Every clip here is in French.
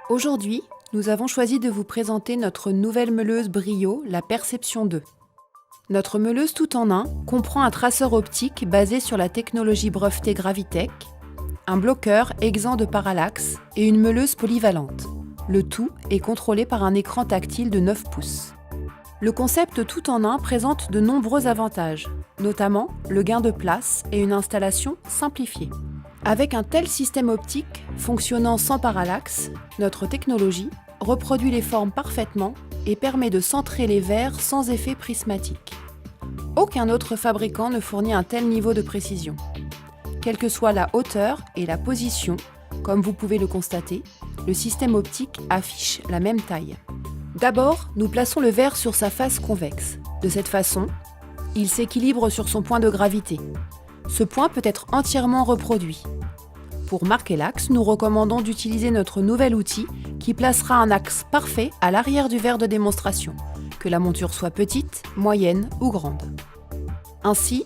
Aujourd'hui, nous avons choisi de vous présenter notre nouvelle meuleuse Brio, la Perception 2. Notre meuleuse tout en un comprend un traceur optique basé sur la technologie brevetée Gravitech, un bloqueur exempt de parallaxe et une meuleuse polyvalente. Le tout est contrôlé par un écran tactile de 9 pouces. Le concept tout en un présente de nombreux avantages, notamment le gain de place et une installation simplifiée. Avec un tel système optique fonctionnant sans parallaxe, notre technologie reproduit les formes parfaitement et permet de centrer les verres sans effet prismatique. Aucun autre fabricant ne fournit un tel niveau de précision. Quelle que soit la hauteur et la position, comme vous pouvez le constater, le système optique affiche la même taille. D'abord, nous plaçons le verre sur sa face convexe. De cette façon, il s'équilibre sur son point de gravité. Ce point peut être entièrement reproduit. Pour marquer l'axe, nous recommandons d'utiliser notre nouvel outil qui placera un axe parfait à l'arrière du verre de démonstration, que la monture soit petite, moyenne ou grande. Ainsi,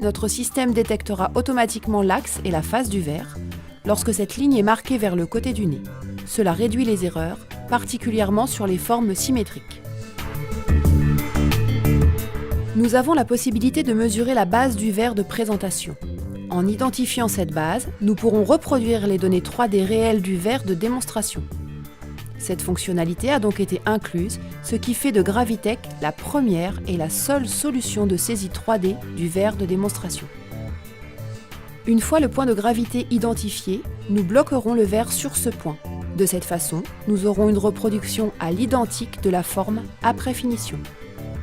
notre système détectera automatiquement l'axe et la face du verre lorsque cette ligne est marquée vers le côté du nez. Cela réduit les erreurs, particulièrement sur les formes symétriques. Nous avons la possibilité de mesurer la base du verre de présentation. En identifiant cette base, nous pourrons reproduire les données 3D réelles du verre de démonstration. Cette fonctionnalité a donc été incluse, ce qui fait de Gravitech la première et la seule solution de saisie 3D du verre de démonstration. Une fois le point de gravité identifié, nous bloquerons le verre sur ce point. De cette façon, nous aurons une reproduction à l'identique de la forme après finition.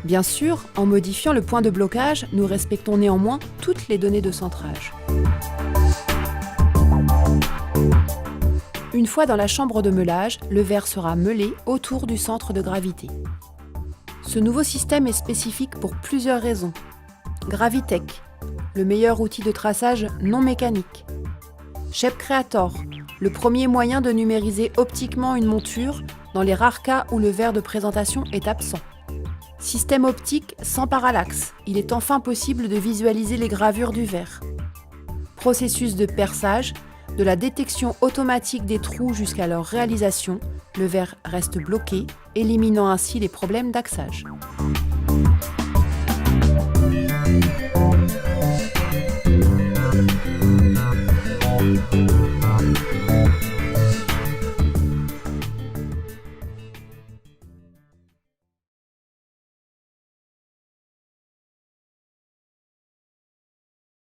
Bien sûr, en modifiant le point de blocage, nous respectons néanmoins toutes les données de centrage. Une fois dans la chambre de meulage, le verre sera meulé autour du centre de gravité. Ce nouveau système est spécifique pour plusieurs raisons. Gravitech, le meilleur outil de traçage non mécanique. Shape Creator, le premier moyen de numériser optiquement une monture dans les rares cas où le verre de présentation est absent. Système optique sans parallaxe, il est enfin possible de visualiser les gravures du verre. Processus de perçage, de la détection automatique des trous jusqu'à leur réalisation, le verre reste bloqué, éliminant ainsi les problèmes d'axage.